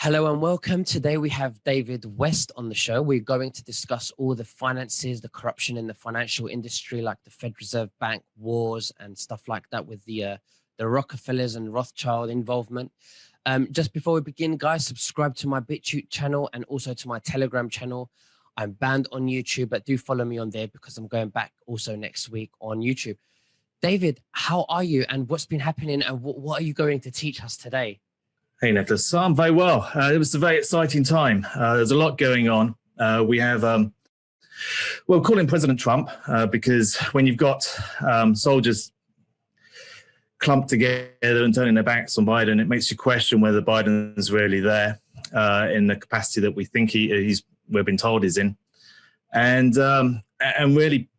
Hello and welcome. Today we have David West on the show. We're going to discuss all the finances, the corruption in the financial industry, like the Fed Reserve Bank wars and stuff like that, with the Rockefellers and Rothschild involvement. Just before we begin, guys, subscribe to my BitChute channel and also to my Telegram channel. I'm banned on YouTube, but do follow me on there because I'm going back also next week on YouTube. David, how are you and what's been happening and what are you going to teach us today? Hey, Nicholas. I'm very well. It was a very exciting time. There's a lot going on. We have, we'll call him President Trump because when you've got soldiers clumped together and turning their backs on Biden, it makes you question whether Biden's really there in the capacity that we think we've been told he's in. And really,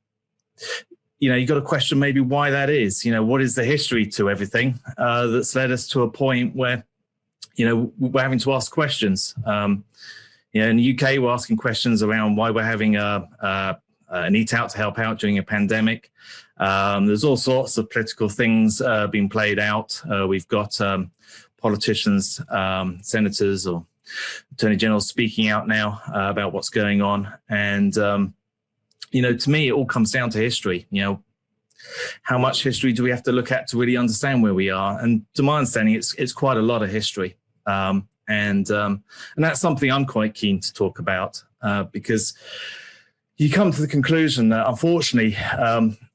you've got to question maybe why that is. What is the history to everything that's led us to a point where we're having to ask questions. In the UK, we're asking questions around why we're having an eat out to help out during a pandemic. There's all sorts of political things being played out. We've got politicians, senators or attorney generals speaking out now about what's going on. And, to me, it all comes down to history. How much history do we have to look at to really understand where we are? And to my understanding, it's quite a lot of history. And that's something I'm quite keen to talk about because you come to the conclusion that, unfortunately,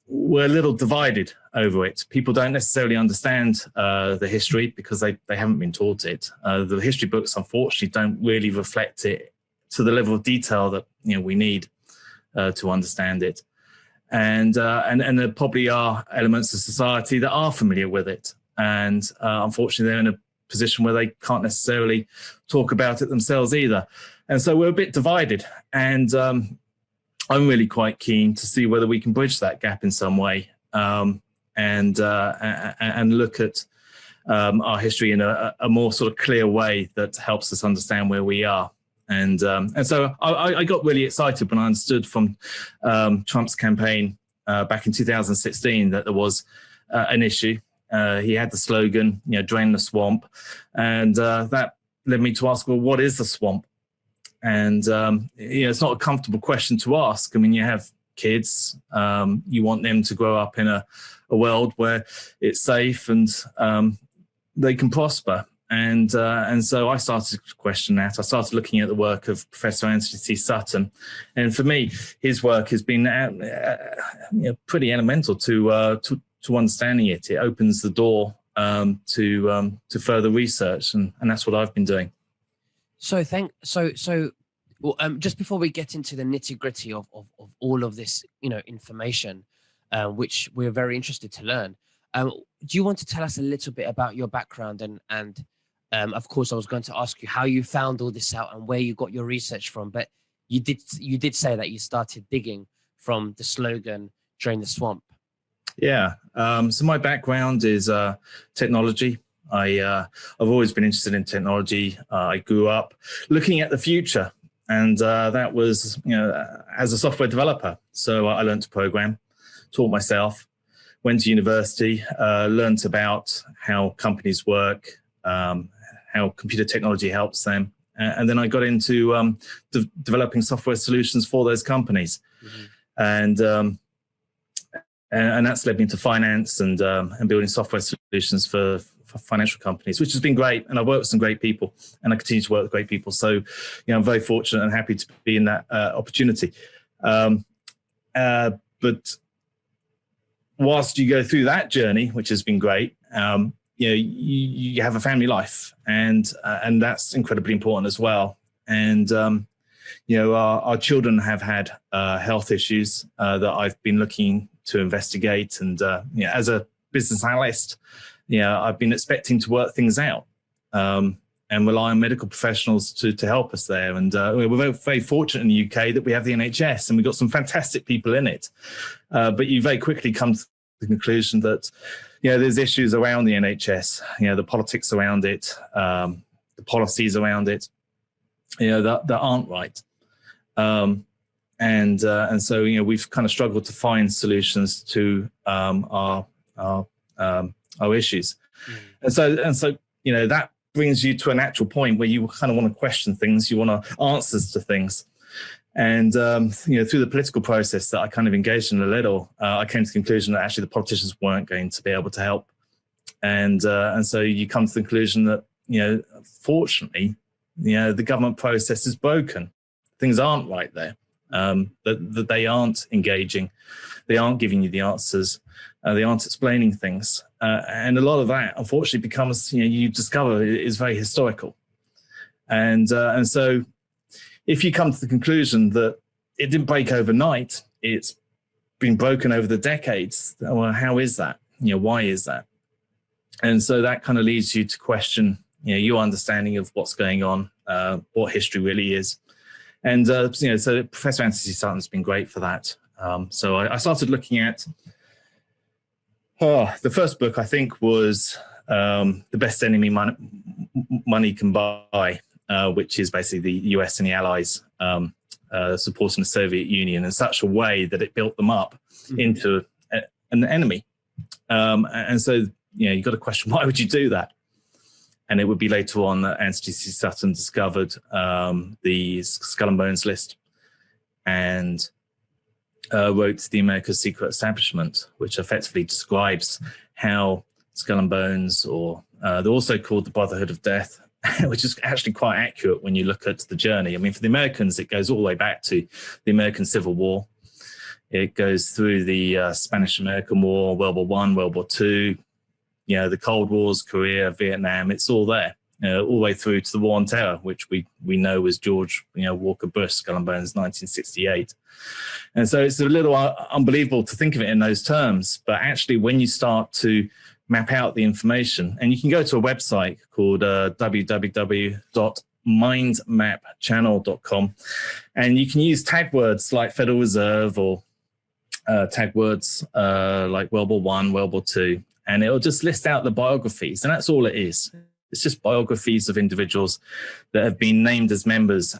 we're a little divided over it. People don't necessarily understand the history because they haven't been taught it. The history books, unfortunately, don't really reflect it to the level of detail that we need to understand it. And there probably are elements of society that are familiar with it. And unfortunately, they're in a position where they can't necessarily talk about it themselves either. And so we're a bit divided. And I'm really quite keen to see whether we can bridge that gap in some way and look at our history in a more sort of clear way that helps us understand where we are. And so I got really excited when I understood from Trump's campaign back in 2016 that there was an issue. He had the slogan, drain the swamp. And that led me to ask, well, what is the swamp? And, it's not a comfortable question to ask. I mean, you have kids, you want them to grow up in a world where it's safe and they can prosper. And so I started to question that. I started looking at the work of Professor Anthony T. Sutton. And for me, his work has been pretty elemental to understanding it. It opens the door to further research. And that's what I've been doing. So just before we get into the nitty gritty of all of this, information, which we're very interested to learn, do you want to tell us a little bit about your background and of course, I was going to ask you how you found all this out and where you got your research from, but you did say that you started digging from the slogan, drain the swamp. Yeah. So my background is technology. I've always been interested in technology. I grew up looking at the future, and that was, as a software developer. So I learned to program, taught myself, went to university, learned about how companies work, how computer technology helps them. And then I got into developing software solutions for those companies. Mm-hmm. And that's led me to finance and building software solutions for financial companies, which has been great. And I've worked with some great people and I continue to work with great people. So, I'm very fortunate and happy to be in that opportunity. But whilst you go through that journey, which has been great, you have a family life, and that's incredibly important as well. And our children have had health issues that I've been looking to investigate. And as a business analyst, I've been expecting to work things out and rely on medical professionals to help us there. And we're very, very fortunate in the UK that we have the NHS, and we've got some fantastic people in it. But you very quickly come to the conclusion that there's issues around the NHS, the politics around it, the policies around it, that aren't right. And so, we've kind of struggled to find solutions to our issues. Mm. And so, that brings you to a natural point where you kind of want to question things, you want answers to things. And, through the political process that I kind of engaged in a little, I came to the conclusion that actually the politicians weren't going to be able to help. And so you come to the conclusion that, fortunately, the government process is broken. Things aren't right there, that they aren't engaging. They aren't giving you the answers. They aren't explaining things. And a lot of that, unfortunately, becomes, you discover is very historical. And so if you come to the conclusion that it didn't break overnight, it's been broken over the decades, well, how is that? Why is that? And so that kind of leads you to question, your understanding of what's going on, what history really is. And, so Professor Anthony Sutton's been great for that. So I started looking at, the first book, I think, was The Best Enemy Money Can Buy, which is basically the US and the Allies supporting the Soviet Union in such a way that it built them up into an enemy. And so, you've got to question, why would you do that? And it would be later on that Anthony C. Sutton discovered the Skull and Bones list and wrote The America's Secret Establishment, which effectively describes how Skull and Bones, or they're also called the Brotherhood of Death, which is actually quite accurate when you look at the journey. I mean, for the Americans, it goes all the way back to the American Civil War. It goes through the Spanish-American War, World War I, World War II, the Cold Wars, Korea, Vietnam. It's all there, all the way through to the War on Terror, which we know was George Walker Bush, Skull and Bones, 1968. And so it's a little unbelievable to think of it in those terms. But actually, when you start to map out the information, and you can go to a website called www.mindmapchannel.com, and you can use tag words like Federal Reserve or tag words like World War I, World War II, and it'll just list out the biographies, and that's all it is. It's just biographies of individuals that have been named as members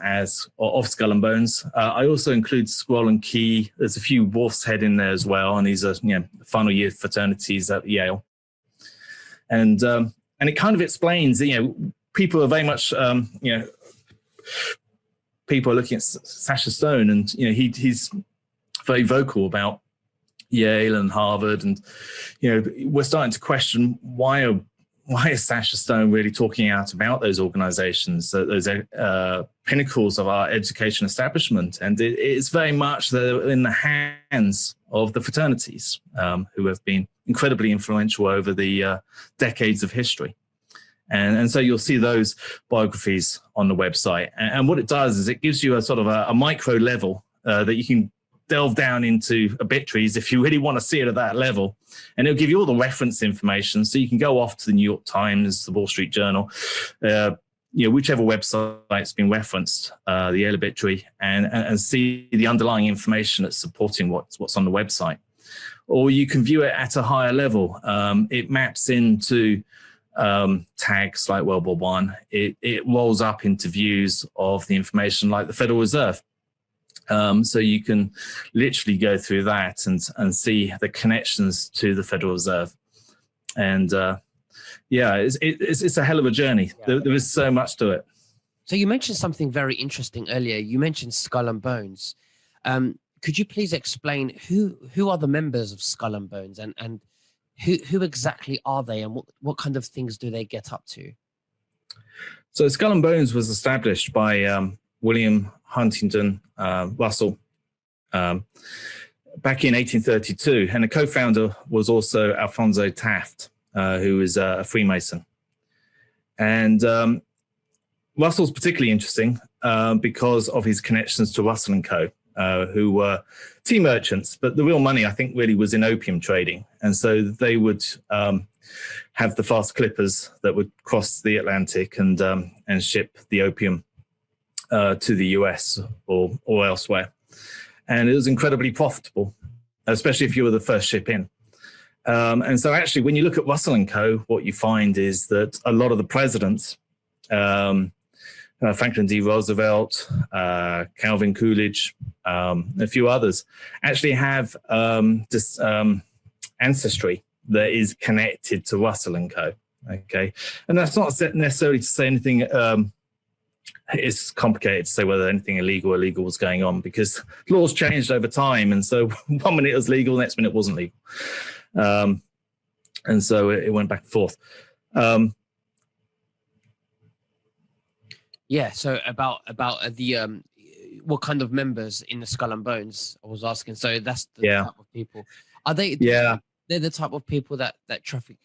of Skull and Bones. I also include Squirrel and Key. There's a few Wolf's Head in there as well, and these are final year fraternities at Yale. And it kind of explains, people are very much, people are looking at Sacha Stone, and he's very vocal about Yale and Harvard, and we're starting to question why is Sacha Stone really talking out about those organizations, those pinnacles of our education establishment? And it's very much in the hands of the fraternities, who have been incredibly influential over the decades of history. And so you'll see those biographies on the website. And what it does is it gives you a sort of a micro level that you can delve down into obituaries if you really want to see it at that level. And it'll give you all the reference information, so you can go off to the New York Times, the Wall Street Journal, whichever website's been referenced, the Yale obituary, and see the underlying information that's supporting what's on the website. Or you can view it at a higher level. It maps into tags like World War I. It rolls up into views of the information like the Federal Reserve. So you can literally go through that and see the connections to the Federal Reserve. And it's a hell of a journey. Yeah. There is so much to it. So you mentioned something very interesting earlier. You mentioned Skull and Bones. Could you please explain who are the members of Skull and Bones, and who exactly are they, and what kind of things do they get up to? So Skull and Bones was established by William Huntington Russell back in 1832, and the co-founder was also Alphonso Taft, who is a Freemason. And Russell's particularly interesting because of his connections to Russell & Co., who were tea merchants, but the real money, I think, really was in opium trading. And so they would have the fast clippers that would cross the Atlantic and ship the opium to the US or elsewhere. And it was incredibly profitable, especially if you were the first ship in. And so actually, when you look at Russell & Co., what you find is that a lot of the presidents, Franklin D. Roosevelt, Calvin Coolidge, a few others, actually have this ancestry that is connected to Russell & Co. Okay, and that's not necessarily to say anything. It's complicated to say whether anything illegal or illegal was going on, because laws changed over time, and so 1 minute it was legal, next minute it wasn't legal, and so it went back and forth. Yeah. So about the what kind of members in the Skull and Bones? I was asking. So that's the type of people. Are they? Yeah, they're the type of people that traffic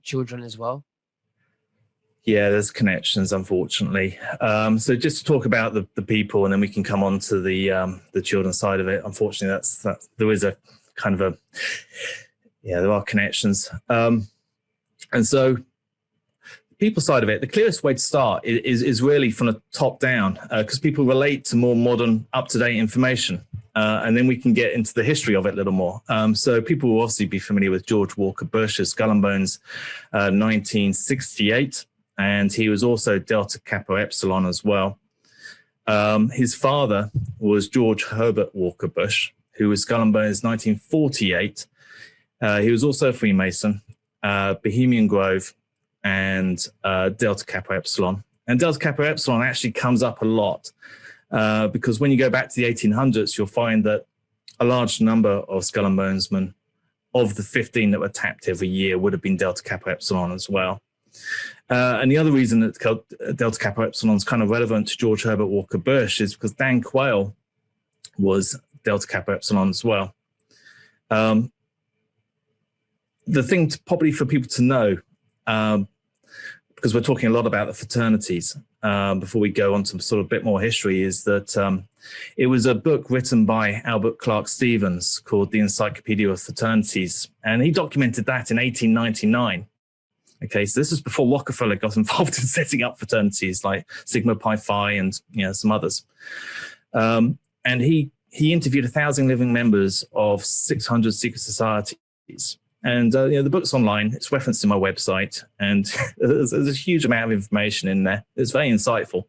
children as well. Yeah, there's connections, unfortunately. So just to talk about the people, and then we can come on to the children's side of it. Unfortunately, that's there is a kind of there are connections. And so people side of it, the clearest way to start is really from the top down, because people relate to more modern, up-to-date information. And then we can get into the history of it a little more. So people will obviously be familiar with George Walker Bush's Skull and Bones, 1968. And he was also Delta Kappa Epsilon as well. His father was George Herbert Walker Bush, who was Skull and Bones 1948. He was also a Freemason, Bohemian Grove, and Delta Kappa Epsilon. And Delta Kappa Epsilon actually comes up a lot because when you go back to the 1800s, you'll find that a large number of Skull and Bonesmen, of the 15 that were tapped every year, would have been Delta Kappa Epsilon as well. And the other reason that Delta Kappa Epsilon is kind of relevant to George Herbert Walker Bush is because Dan Quayle was Delta Kappa Epsilon as well. The thing probably for people to know, because we're talking a lot about the fraternities, before we go on to sort of a bit more history, is that it was a book written by Albert Clark Stevens called The Encyclopedia of Fraternities, and he documented that in 1899. Okay, so this is before Rockefeller got involved in setting up fraternities like Sigma Pi Phi and some others. And he interviewed 1,000 living members of 600 secret societies. And the book's online. It's referenced in my website, and there's a huge amount of information in there. It's very insightful.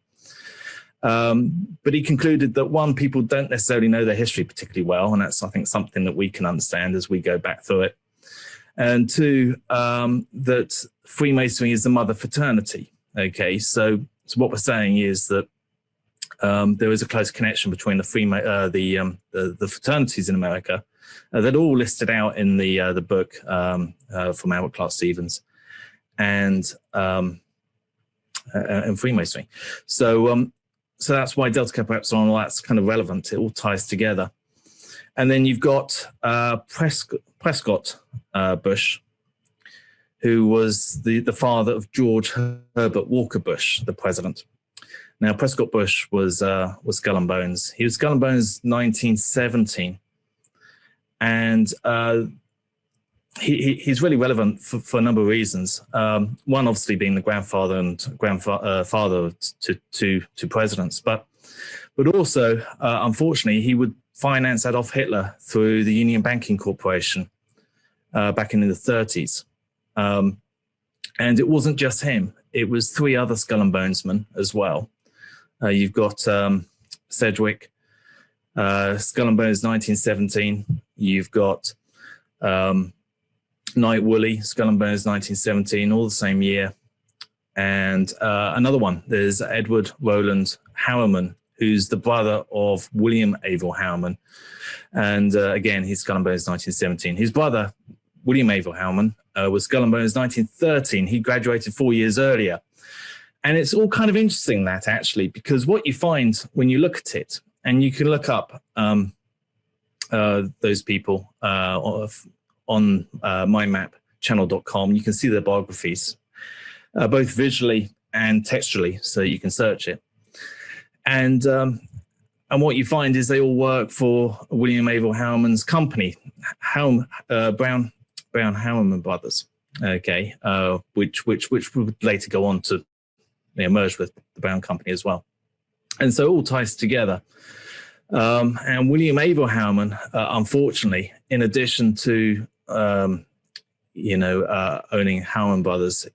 But he concluded that, one, people don't necessarily know their history particularly well, and that's, I think, something that we can understand as we go back through it. And two, that Freemasonry is the mother fraternity. Okay, so what we're saying is that there is a close connection between the fraternities in America that are all listed out in the book from Albert Clark Stevens and Freemasonry. So that's why Delta Kappa Epsilon, all that's kind of relevant. It all ties together. And then you've got Prescott Bush, who was the father of George Herbert Walker Bush, the president. Now, Prescott Bush was Skull and Bones. He was Skull and Bones 1917. And he's really relevant for a number of reasons. One, obviously, being the grandfather and father to presidents, but also, unfortunately, he would finance Adolf Hitler through the Union Banking Corporation back in the 30s. And it wasn't just him. It was 3 other Skull and Bonesmen as well. You've got Sedgwick, Skull and Bones 1917. You've got Knight Woolley, Skull and Bones 1917, all the same year. And another one, there's Edward Rowland Howerman, who's the brother of William Averill Howerman. And again, he's Skull and Bones 1917. His brother, William Averill Howerman, was Skull and Bones 1913. He graduated 4 years earlier. And it's all kind of interesting that, actually, because what you find when you look at it, and you can look up those people on mymapchannel.com, you can see their biographies, both visually and textually, so you can search it. And what you find is they all work for William Averill Howerman's company, Brown Howerman Brothers. Okay, which would later go on to merge with the Brown Company as well. And so it all ties together. And William Averill Howerman, unfortunately, in addition to owning Howerman Brothers,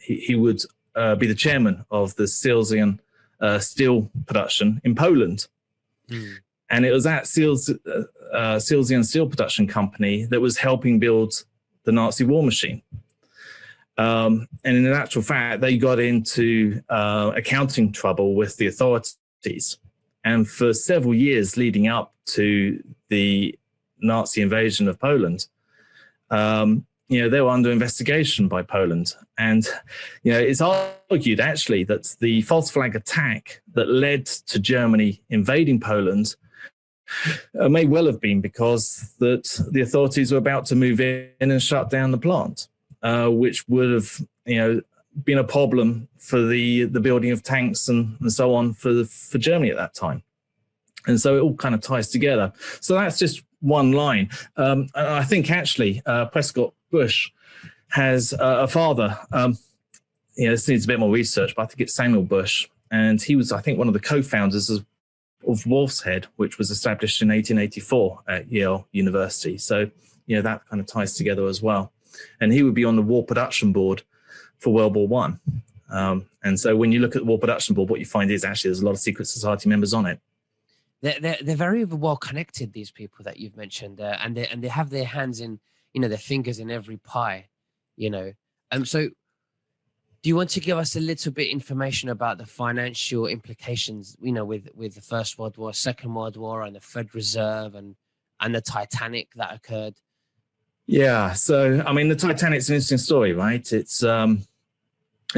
he would be the chairman of the Silesian steel production in Poland. And it was that Silesian steel production company that was helping build the Nazi war machine. And in actual fact, they got into accounting trouble with the authorities. And for several years leading up to the Nazi invasion of Poland, they were under investigation by Poland. And, it's argued actually that the false flag attack that led to Germany invading Poland may well have been because that the authorities were about to move in and shut down the plant, which would have, been a problem for the building of tanks and so on for Germany at that time. And so it all kind of ties together. So that's just one line. And I think actually Prescott Bush has a father. This needs a bit more research, but I think it's Samuel Bush. And he was, I think, one of the co-founders of Wolf's Head, which was established in 1884 at Yale University. So, that kind of ties together as well. And he would be on the War Production Board for World War One. And so when you look at the War Production Board, what you find is actually there's a lot of secret society members on it. They're very well connected, these people that you've mentioned, and they have their hands in, their fingers in every pie, So do you want to give us a little bit information about the financial implications, with the First World War, Second World War, and the Federal Reserve and the Titanic that occurred? Yeah. So, I mean, the Titanic's an interesting story, right? It's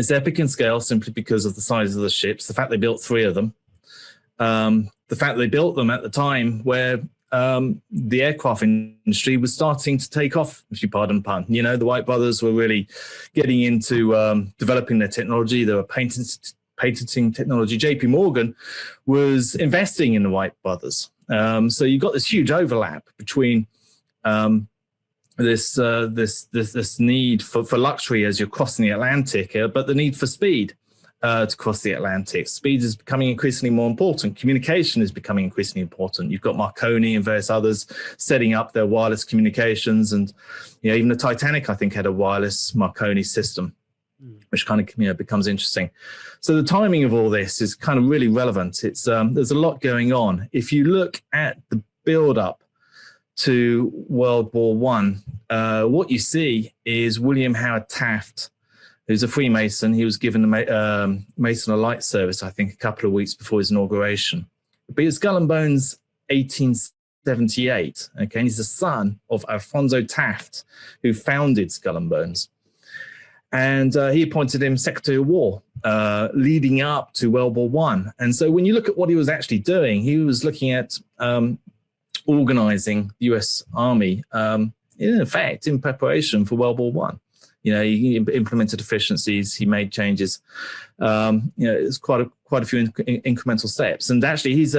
epic in scale simply because of the size of the ships, the fact they built 3 of them, the fact they built them at the time where the aircraft industry was starting to take off, if you pardon the pun. The White brothers were really getting into developing their technology. They were patenting technology. JP Morgan was investing in the White brothers. So you've got this huge overlap between this need for luxury as you're crossing the Atlantic, but the need for speed to cross the Atlantic. Speed is becoming increasingly more important. Communication is becoming increasingly important. You've got Marconi and various others setting up their wireless communications, and even the Titanic, I think, had a wireless Marconi system, which kind of becomes interesting. So the timing of all this is kind of really relevant. It's there's a lot going on. If you look at the build-up to World War One, what you see is William Howard Taft, who's a Freemason. He was given the Mason of Light service, I think, a couple of weeks before his inauguration. But his Skull and Bones 1878, okay, and he's the son of Alfonso Taft, who founded Skull and Bones. And he appointed him Secretary of War, leading up to World War One. And so when you look at what he was actually doing, he was looking at organizing the US Army, in effect, in preparation for World War One. He implemented efficiencies, he made changes. It's quite a few incremental steps. And actually, he's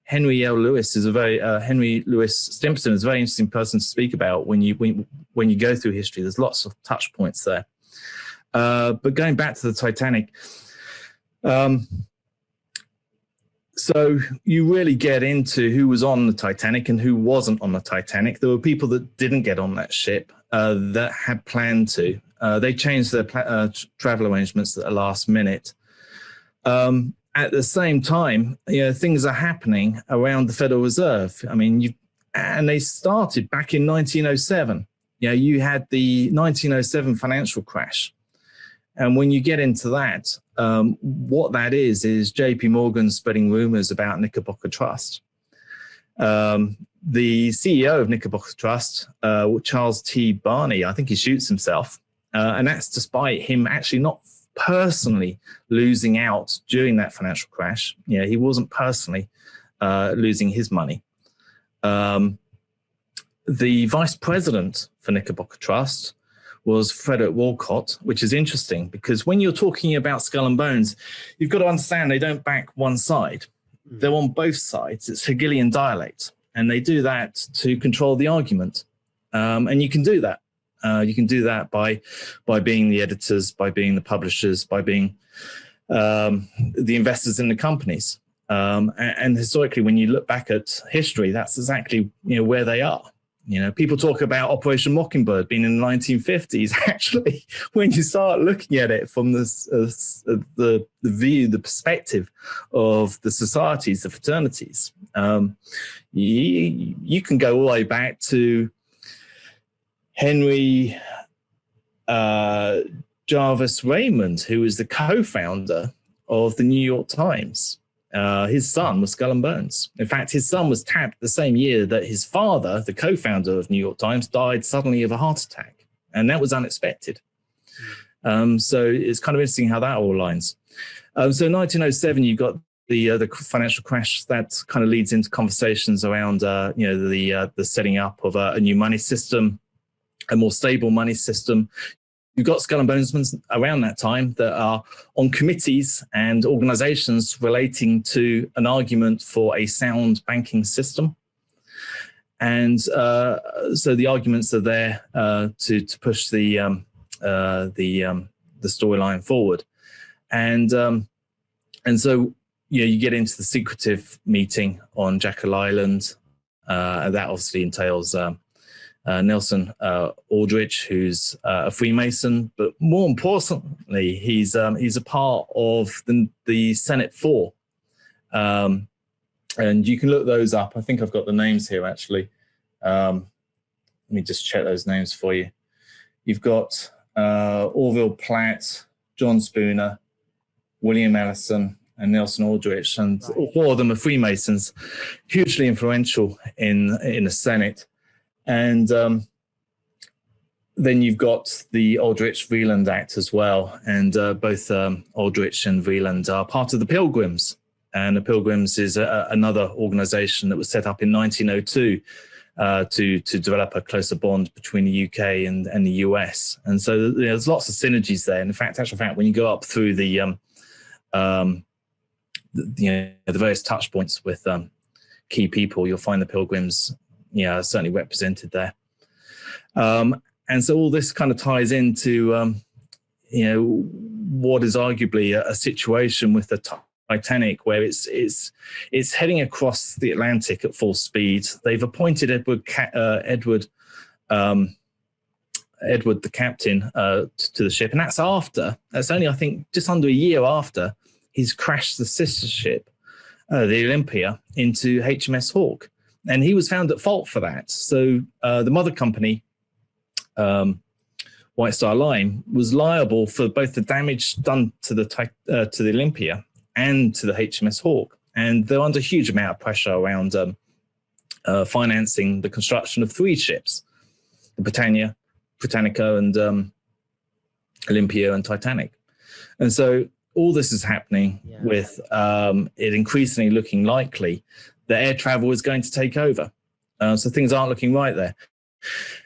Henry Louis Stimson is a very interesting person to speak about when you go through history. There's lots of touch points there. But going back to the Titanic, so you really get into who was on the Titanic and who wasn't on the Titanic. There were people that didn't get on that ship that had planned to. They changed their travel arrangements at the last minute. At the same time, things are happening around the Federal Reserve. I mean, and they started back in 1907. You had the 1907 financial crash. And when you get into that, what that is JP Morgan spreading rumors about Knickerbocker Trust. The CEO of Knickerbocker Trust, Charles T. Barney, I think he shoots himself. And that's despite him actually not personally losing out during that financial crash. He wasn't personally losing his money. The vice president for Knickerbocker Trust was Frederick Walcott, which is interesting because when you're talking about Skull and Bones, you've got to understand they don't back one side. They're on both sides. It's Hegelian dialect, and they do that to control the argument. And you can do that. You can do that by being the editors, by being the publishers, by being the investors in the companies. And historically, when you look back at history, that's exactly where they are. People talk about Operation Mockingbird being in the 1950s. Actually, when you start looking at it from the view, the perspective of the societies, the fraternities, you can go all the way back to Henry Jarvis Raymond, who was the co-founder of the New York Times. His son was Skull and Bones. In fact, his son was tapped the same year that his father, the co-founder of New York Times, died suddenly of a heart attack. And that was unexpected. So it's kind of interesting how that all aligns. So in 1907, you got the financial crash that kind of leads into conversations around, the setting up of a new money system, a more stable money system. You've got Skull and Bonesmen around that time that are on committees and organizations relating to an argument for a sound banking system. And so the arguments are there to push the storyline forward. And so you get into the secretive meeting on Jekyll Island. That obviously entails Nelson Aldrich, who's a Freemason, but more importantly, he's a part of the Senate Four, and you can look those up. I think I've got the names here actually. Let me just check those names for you. You've got Orville Platt, John Spooner, William Ellison, and Nelson Aldrich, and all four of them are Freemasons, hugely influential in the Senate. And then you've got the Aldrich-Vreeland Act as well. And both Aldrich and Vreeland are part of the Pilgrims. And the Pilgrims is another organization that was set up in 1902 to develop a closer bond between the UK and the US. And so there's lots of synergies there. And in fact, when you go up through the various touch points with key people, you'll find the Pilgrims certainly represented there. And so all this kind of ties into, what is arguably a situation with the Titanic, where it's heading across the Atlantic at full speed. They've appointed Edward the captain to the ship, and that's only, I think, just under a year after he's crashed the sister ship, the Olympia, into HMS Hawke. And he was found at fault for that. So the mother company, White Star Line, was liable for both the damage done to the Olympia and to the HMS Hawke. And they're under a huge amount of pressure around financing the construction of three ships: the Britannica, and Olympia and Titanic. And so all this is happening with it increasingly looking likely that air travel is going to take over. So things aren't looking right there.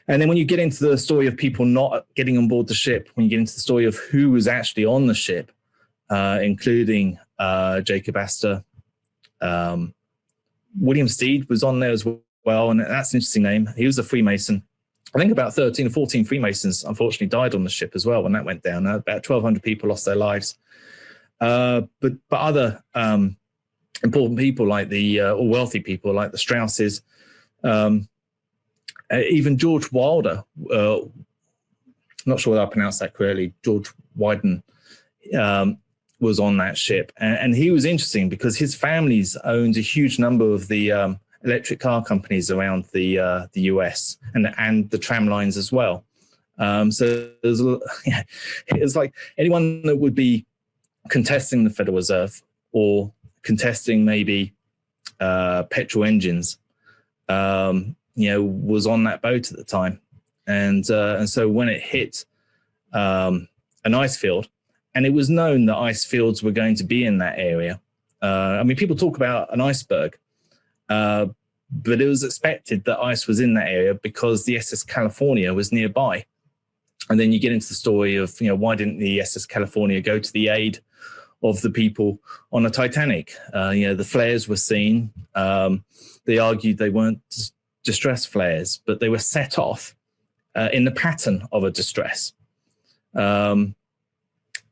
And then when you get into the story of people not getting on board the ship, when you get into the story of who was actually on the ship, including Jacob Astor, William Stead was on there as well, and that's an interesting name. He was a Freemason. I think about 13 or 14 Freemasons unfortunately died on the ship as well when that went down. About 1,200 people lost their lives. But other important people like or wealthy people like the Strausses, even George Wilder, not sure whether I pronounced that correctly, George Wyden, was on that ship. And he was interesting because his family's owned a huge number of the electric car companies around the US and the tram lines as well. So there's it's like anyone that would be contesting the Federal Reserve or contesting maybe petrol engines, was on that boat at the time. And so when it hit an ice field, and it was known that ice fields were going to be in that area. People talk about an iceberg, but it was expected that ice was in that area because the SS California was nearby. And then you get into the story of, why didn't the SS California go to the aid of the people on the Titanic? The flares were seen. They argued they weren't distress flares, but they were set off in the pattern of a distress. And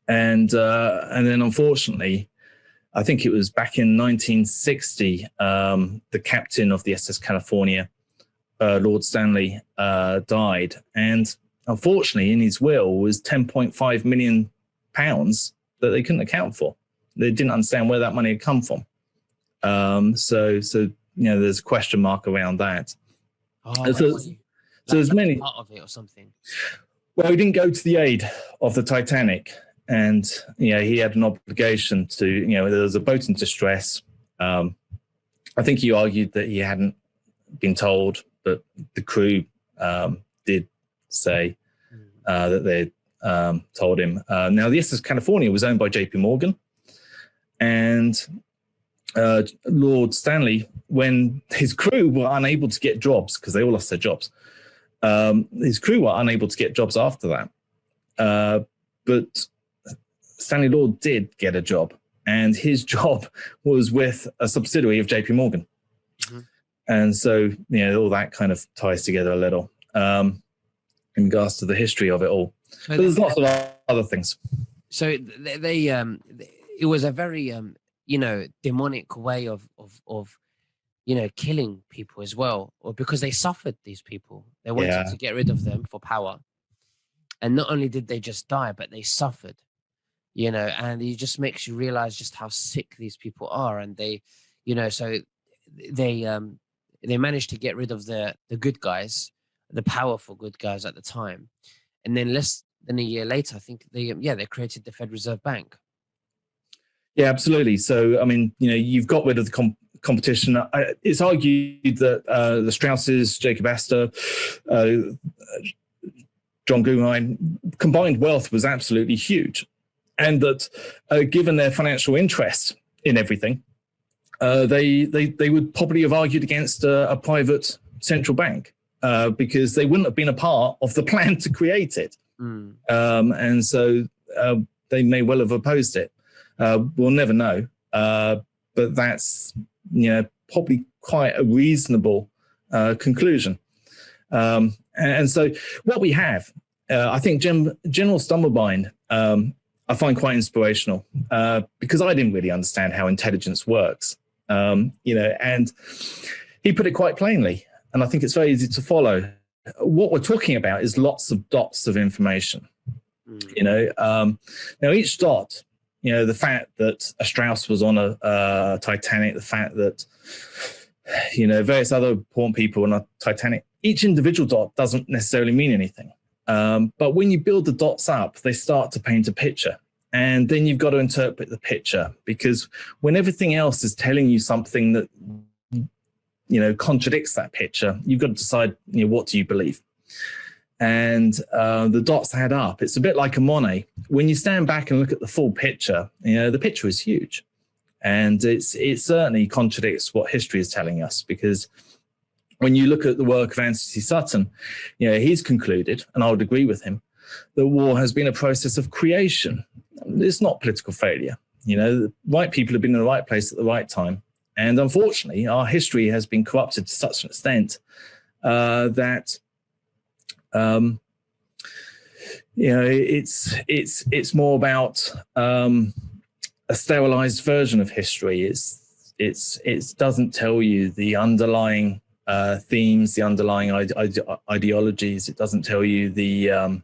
then unfortunately, I think it was back in 1960, the captain of the SS California, Lord Stanley, died. And unfortunately, in his will was £10.5 million that they couldn't account for. They didn't understand where that money had come from. So there's a question mark around that. Oh, so there's many part of it or something. Well, he didn't go to the aid of the Titanic, and he had an obligation to. There was a boat in distress. I think he argued that he hadn't been told, but the crew did say that they told him. Now, the SS California was owned by J.P. Morgan, and Lord Stanley, when his crew were unable to get jobs because they all lost their jobs. His crew were unable to get jobs after that. But Stanley Lord did get a job, and his job was with a subsidiary of JP Morgan. Mm-hmm. And so, all that kind of ties together a little in regards to the history of it all. So but there's lots of other things. So it was a very, demonic way of killing people as well, or because they suffered these people. They wanted to get rid of them for power. And not only did they just die, but they suffered, and it just makes you realize just how sick these people are. And they, so they managed to get rid of the good guys, the powerful good guys at the time. And then less than a year later, I think they created the Fed Reserve Bank. Yeah, absolutely. So, I mean, you've got rid of the competition. It's argued that the Strausses, Jacob Astor, John Guggenheim, combined wealth was absolutely huge. And that given their financial interest in everything, they would probably have argued against a private central bank because they wouldn't have been a part of the plan to create it. And so they may well have opposed it. We'll never know. But that's, probably quite a reasonable conclusion. And so what we have, I think General Stumblebind, I find quite inspirational because I didn't really understand how intelligence works, and he put it quite plainly, and I think it's very easy to follow. What we're talking about is lots of dots of information, now each dot, the fact that a Strauss was on a Titanic, the fact that, various other important people on a Titanic, each individual dot doesn't necessarily mean anything. But when you build the dots up, they start to paint a picture. And then you've got to interpret the picture, because when everything else is telling you something that, contradicts that picture, you've got to decide, what do you believe? And the dots add up. It's a bit like a Monet. When you stand back and look at the full picture, the picture is huge. And it certainly contradicts what history is telling us, because when you look at the work of Anthony Sutton, he's concluded, and I would agree with him, that war has been a process of creation. It's not political failure. The right people have been in the right place at the right time. And unfortunately, our history has been corrupted to such an extent that it's more about a sterilized version of history. It doesn't tell you the underlying themes, the underlying ideologies. It doesn't tell you the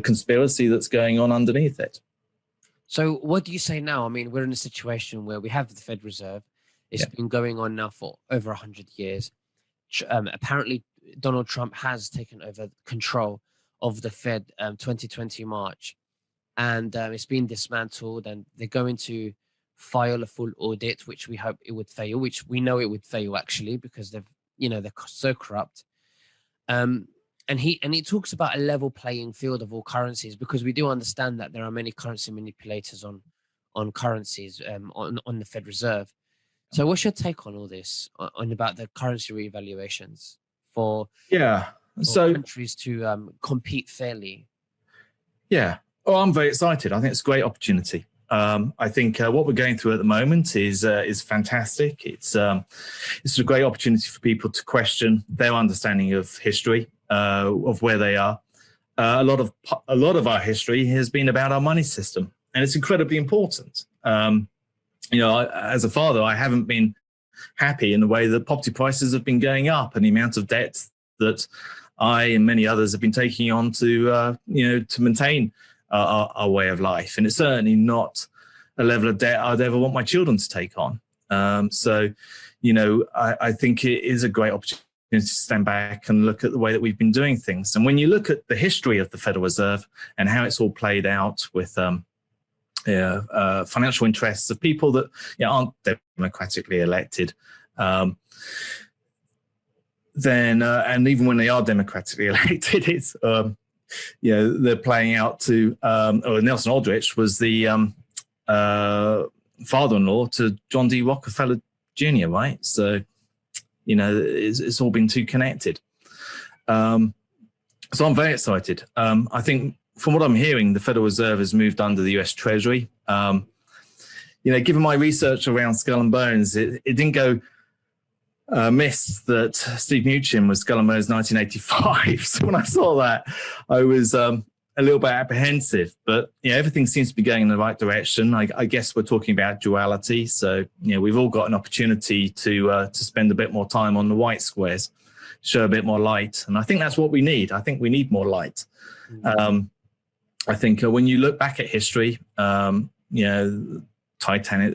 conspiracy that's going on underneath it. So what do you say now? I mean, we're in a situation where we have the Fed Reserve. It's been going on now for over 100 years. Apparently, Donald Trump has taken over control of the Fed 2020 March, and it's been dismantled, and they're going to file a full audit, which we hope it would fail, which we know it would fail actually, because they're so corrupt. And he talks about a level playing field of all currencies, because we do understand that there are many currency manipulators on currencies on the Fed Reserve. So what's your take on all this, on about the currency reevaluations for countries to compete fairly? Yeah. Oh, I'm very excited. I think it's a great opportunity. I think what we're going through at the moment is fantastic. It's a great opportunity for people to question their understanding of history, of where they are. A lot of our history has been about our money system, and it's incredibly important. As a father, I haven't been happy in the way that property prices have been going up, and the amount of debt that I and many others have been taking on to maintain our way of life. And it's certainly not a level of debt I'd ever want my children to take on. I think it is a great opportunity to stand back and look at the way that we've been doing things. And when you look at the history of the Federal Reserve and how it's all played out with financial interests of people that aren't democratically elected, then and even when they are democratically elected, it's they're playing out to Nelson Aldrich was the father-in-law to John D. Rockefeller Jr., right? So it's all been too connected. So I'm very excited. I think from what I'm hearing, the Federal Reserve has moved under the US Treasury. Given my research around Skull and Bones, it didn't go amiss that Steve Mnuchin was Skull and Bones 1985. So when I saw that, I was a little bit apprehensive. But everything seems to be going in the right direction. I guess we're talking about duality. So we've all got an opportunity to spend a bit more time on the white squares, show a bit more light, and I think that's what we need. I think we need more light. I think when you look back at history, Titanic,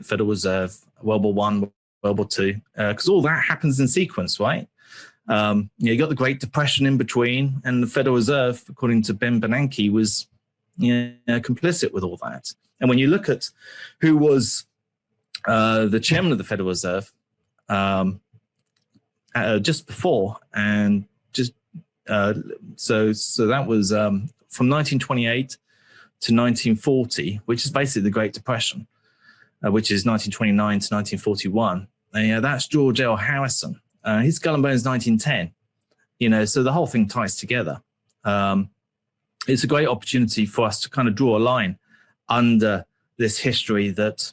Federal Reserve, World War I, World War II, because all that happens in sequence, right? You got the Great Depression in between, and the Federal Reserve, according to Ben Bernanke, was complicit with all that. And when you look at who was the chairman of the Federal Reserve just before, and just so that was from 1928 to 1940, which is basically the Great Depression, which is 1929 to 1941. That's George L. Harrison. His Skull and Bones 1910. So the whole thing ties together. It's a great opportunity for us to kind of draw a line under this history that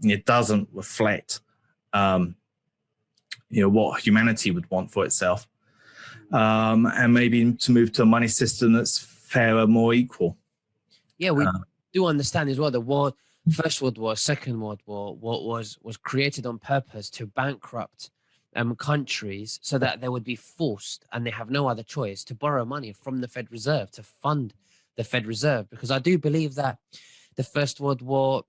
it doesn't reflect what humanity would want for itself, and maybe to move to a money system that's fairer, more equal. Yeah, we do understand as well the First World War, Second World War, what was created on purpose to bankrupt countries so that they would be forced, and they have no other choice, to borrow money from the Fed Reserve to fund the Fed Reserve. Because I do believe that the First World War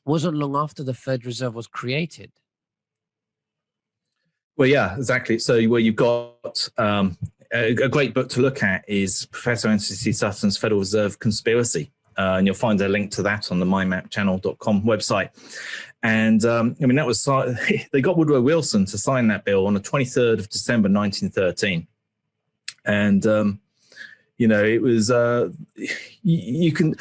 wasn't long after the Fed Reserve was created. Well, yeah, exactly. So where you've got a great book to look at is Professor N.C.C. Sutton's Federal Reserve Conspiracy. And you'll find a link to that on the mymapchannel.com website. And that was, they got Woodrow Wilson to sign that bill on the 23rd of December, 1913. And, it was, you can,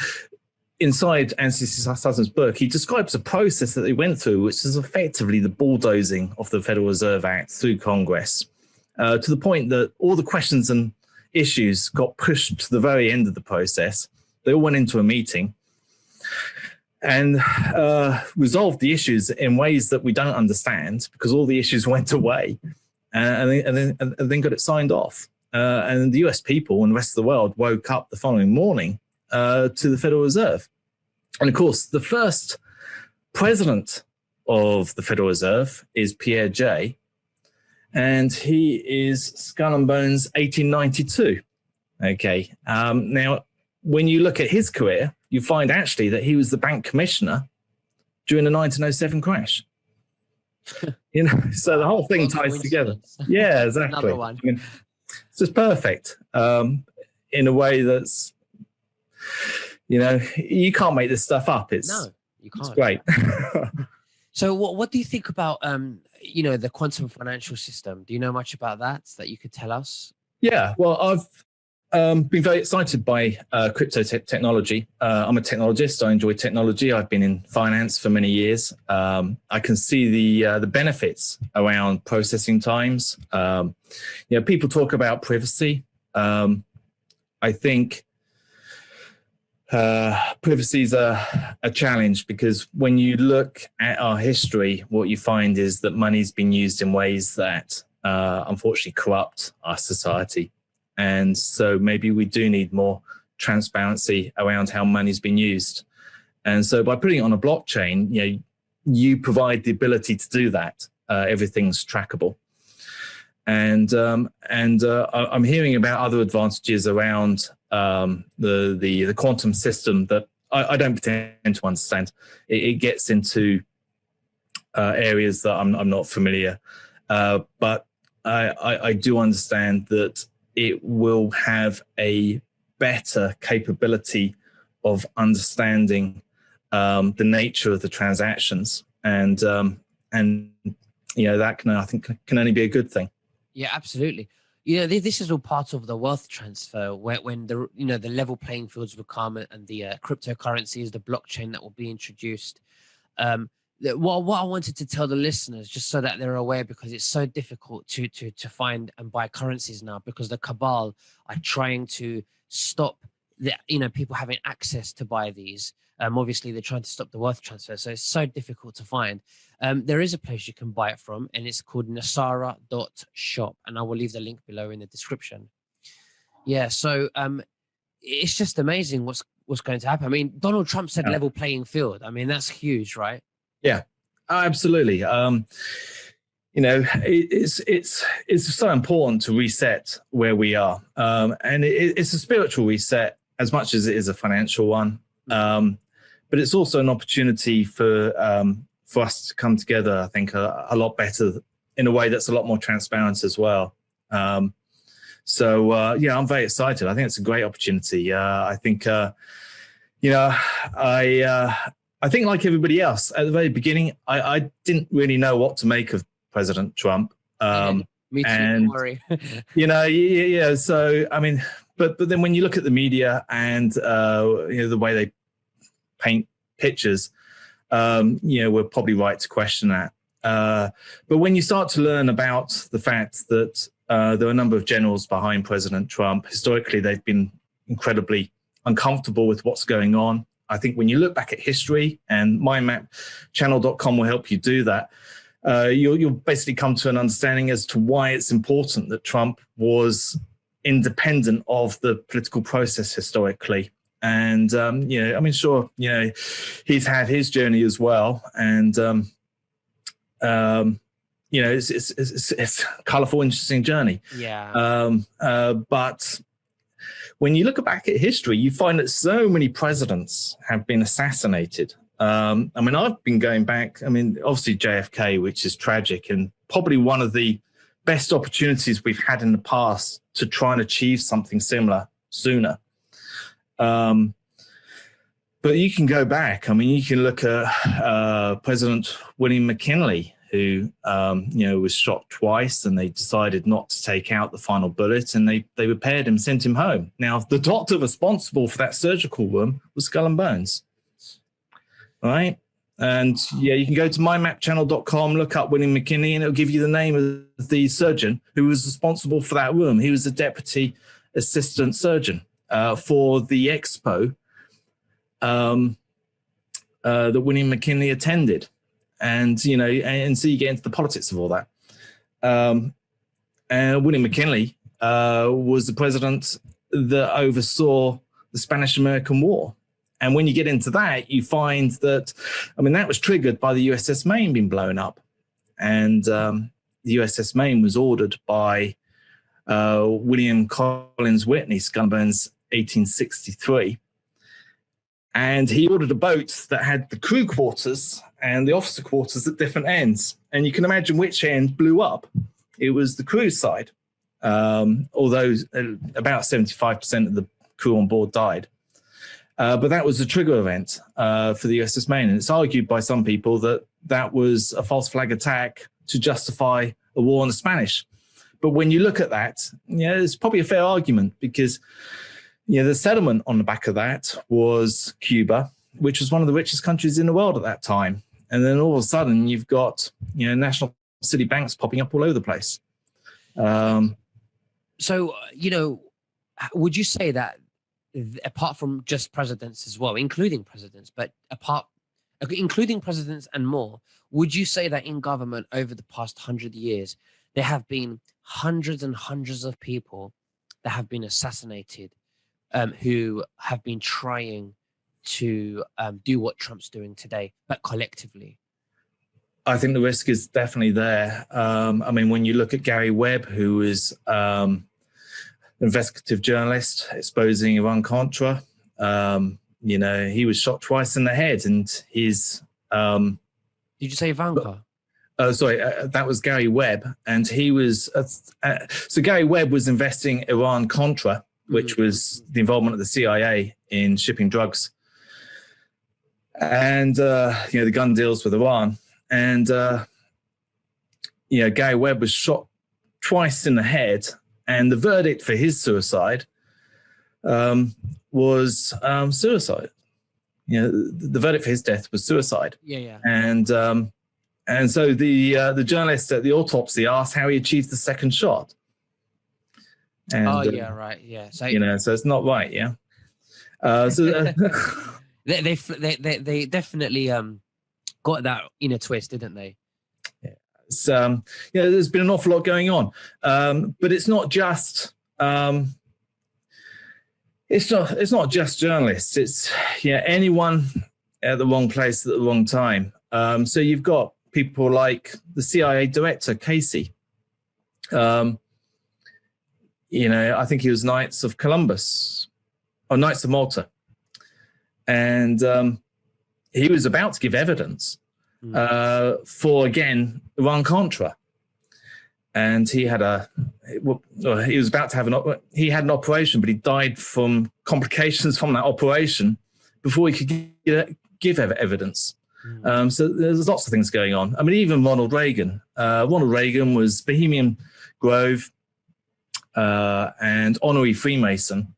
inside N.C.C. Sutton's book, he describes a process that they went through, which is effectively the bulldozing of the Federal Reserve Act through Congress, to the point that all the questions and issues got pushed to the very end of the process. They all went into a meeting and resolved the issues in ways that we don't understand, because all the issues went away, and then got it signed off. And the US people and the rest of the world woke up the following morning to the Federal Reserve. And of course, the first president of the Federal Reserve is Pierre Jay, and he is Skull and Bones 1892. Okay. Now, when you look at his career, you find actually that he was the bank commissioner during the 1907 crash. So the whole thing ties together. Yeah, exactly. Another one. It's just perfect in a way that's, you can't make this stuff up. No, you can't. It's great. So what do you think about, the quantum financial system? Do you know much about that you could tell us? Yeah, well, I've been very excited by crypto technology. I'm a technologist. I enjoy technology. I've been in finance for many years. I can see the benefits around processing times. People talk about privacy. I think privacy is a challenge, because when you look at our history, what you find is that money's been used in ways that unfortunately corrupt our society. And so maybe we do need more transparency around how money's been used. And so by putting it on a blockchain, you provide the ability to do that. Everything's trackable. And I'm hearing about other advantages around the quantum system that I don't pretend to understand. It gets into areas that I'm not familiar. But I do understand that it will have a better capability of understanding the nature of the transactions, and that I think can only be a good thing. Yeah, absolutely. This is all part of the wealth transfer, when the level playing fields will come, and the cryptocurrencies, the blockchain that will be introduced. What I wanted to tell the listeners, just so that they're aware, because it's so difficult to find and buy currencies now, because the cabal are trying to stop people having access to buy these. Obviously, they're trying to stop the wealth transfer, so it's so difficult to find. There is a place you can buy it from, and it's called nasara.shop, and I will leave the link below in the description. Yeah, so it's just amazing what's going to happen. I mean, Donald Trump said level playing field. I mean, that's huge, right? Yeah, absolutely. It's so important to reset where we are, and it's a spiritual reset as much as it is a financial one. But it's also an opportunity for us to come together, I think, a lot better, in a way that's a lot more transparent as well. I'm very excited. I think it's a great opportunity. I think, I think, like everybody else, at the very beginning, I didn't really know what to make of President Trump. Me too, don't worry. Yeah. So, I mean, but then when you look at the media and, the way they paint pictures, we're probably right to question that. But when you start to learn about the fact that there are a number of generals behind President Trump, historically, they've been incredibly uncomfortable with what's going on. I think when you look back at history, and mymapchannel.com will help you do that, you'll basically come to an understanding as to why it's important that Trump was independent of the political process historically. And, sure, he's had his journey as well. And, it's a colorful, interesting journey. Yeah. But when you look back at history, you find that so many presidents have been assassinated. I've been going back, obviously JFK, which is tragic, and probably one of the best opportunities we've had in the past to try and achieve something similar sooner. But you can go back. You can look at President William McKinley, who was shot twice, and they decided not to take out the final bullet, and they repaired him, sent him home. Now, the doctor responsible for that surgical room was Skull and Bones. All right? And you can go to mymapchannel.com, look up William McKinley, and it'll give you the name of the surgeon who was responsible for that room. He was the deputy assistant surgeon for the expo that William McKinley attended. And, and so you get into the politics of all that. And William McKinley was the president that oversaw the Spanish-American War. And when you get into that, you find that, that was triggered by the USS Maine being blown up. And the USS Maine was ordered by William Collins Whitney, Skull and Bones, 1863. And he ordered a boat that had the crew quarters and the officer quarters at different ends. And you can imagine which end blew up. It was the crew side, although about 75% of the crew on board died. But that was the trigger event for the USS Maine. And it's argued by some people that that was a false flag attack to justify a war on the Spanish. But when you look at that, it's probably a fair argument, because the settlement on the back of that was Cuba, which was one of the richest countries in the world at that time. And then all of a sudden, you've got national city banks popping up all over the place. So, would you say that, apart from just presidents as well, including presidents, but including presidents and more, would you say that in government over the past 100 years, there have been hundreds and hundreds of people that have been assassinated, who have been trying to do what Trump's doing today, but collectively? I think the risk is definitely there. When you look at Gary Webb, who is an investigative journalist exposing Iran-Contra, he was shot twice in the head, and his... Did you say Ivanka? That was Gary Webb, and he was so Gary Webb was investing Iran-Contra, which was the involvement of the CIA in shipping drugs, and the gun deals with Iran, and Gary Webb was shot twice in the head, and the verdict for his suicide was suicide. The verdict for his death was suicide. Yeah. And so the journalist at the autopsy asked how he achieved the second shot. And, right. Yeah. So so it's not right. Yeah. they definitely got that in a twist, didn't they? Yeah. So there's been an awful lot going on, but it's not just. It's not just journalists. It's anyone at the wrong place at the wrong time. So you've got people like the CIA director, Casey. I think he was Knights of Columbus or Knights of Malta. And he was about to give evidence for, again, Iran-Contra. And he had he was about to have he had an operation, but he died from complications from that operation before he could give evidence. So there's lots of things going on. I mean, even Ronald Reagan. Ronald Reagan was Bohemian Grove and honorary Freemason.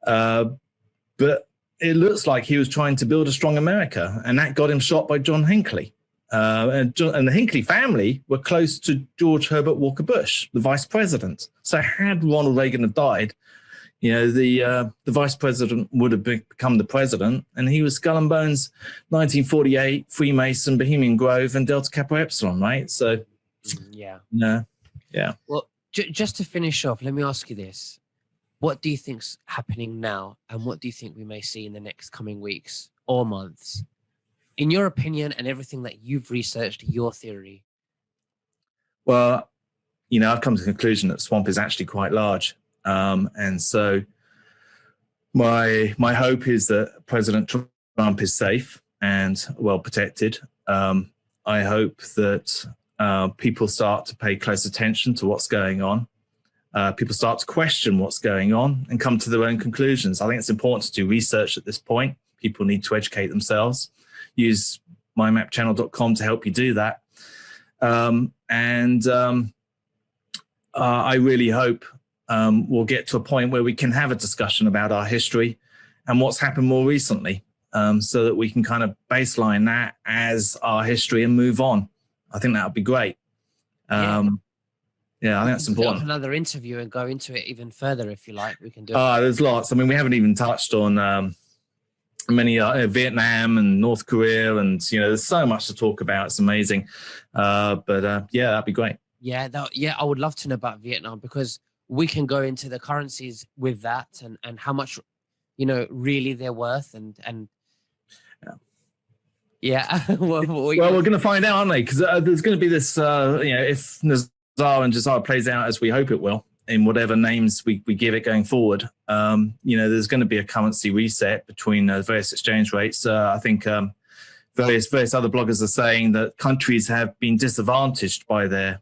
But it looks like he was trying to build a strong America, and that got him shot by John Hinckley. And the Hinckley family were close to George Herbert Walker Bush, the vice president. So had Ronald Reagan have died, the vice president would have become the president, and he was Skull and Bones, 1948, Freemason, Bohemian Grove, and Delta Kappa Epsilon, right? So, yeah. Well, just to finish off, let me ask you this: what do you think's happening now, and what do you think we may see in the next coming weeks or months? In your opinion and everything that you've researched, your theory? Well, I've come to the conclusion that swamp is actually quite large. And so my hope is that President Trump is safe and well protected. I hope that people start to pay close attention to what's going on. People start to question what's going on and come to their own conclusions. I think it's important to do research at this point. People need to educate themselves. Use mymapchannel.com to help you do that. I really hope we'll get to a point where we can have a discussion about our history and what's happened more recently, so that we can kind of baseline that as our history and move on. I think that would be great. I think that's important. Another interview and go into it even further if you like. We can do it. There's lots. I mean, we haven't even touched on many Vietnam and North Korea, and there's so much to talk about. It's amazing. But that'd be great. I would love to know about Vietnam, because we can go into the currencies with that and how much really they're worth and well, we're going to find out, aren't we? Because there's going to be this if Nazar and Jazar plays out as we hope it will, in whatever names we give it going forward, there's going to be a currency reset between various exchange rates. I think various other bloggers are saying that countries have been disadvantaged by their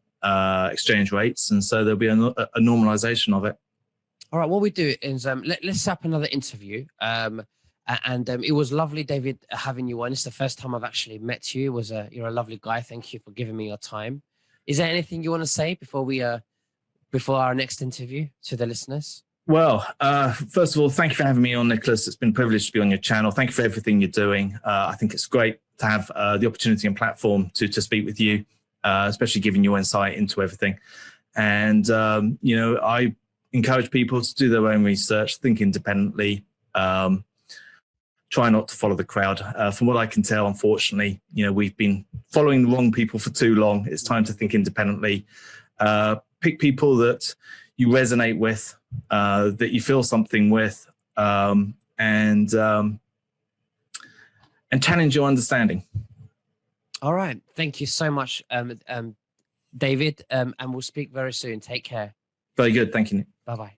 exchange rates, and so there'll be a normalization of it. All right, what we do is let's set up another interview. It was lovely, David, having you on. It's the first time I've actually met you. You're a lovely guy. Thank you for giving me your time. Is there anything you want to say before our next interview to the listeners? Well, first of all, thank you for having me on, Nicholas. It's been a privilege to be on your channel. Thank you for everything you're doing. I think it's great to have the opportunity and platform to speak with you, especially giving your insight into everything. And, I encourage people to do their own research, think independently, try not to follow the crowd. From what I can tell, unfortunately, we've been following the wrong people for too long. It's time to think independently. Pick people that you resonate with, that you feel something with, and challenge your understanding. All right. Thank you so much, David. And we'll speak very soon. Take care. Very good. Thank you, Nick. Bye-bye.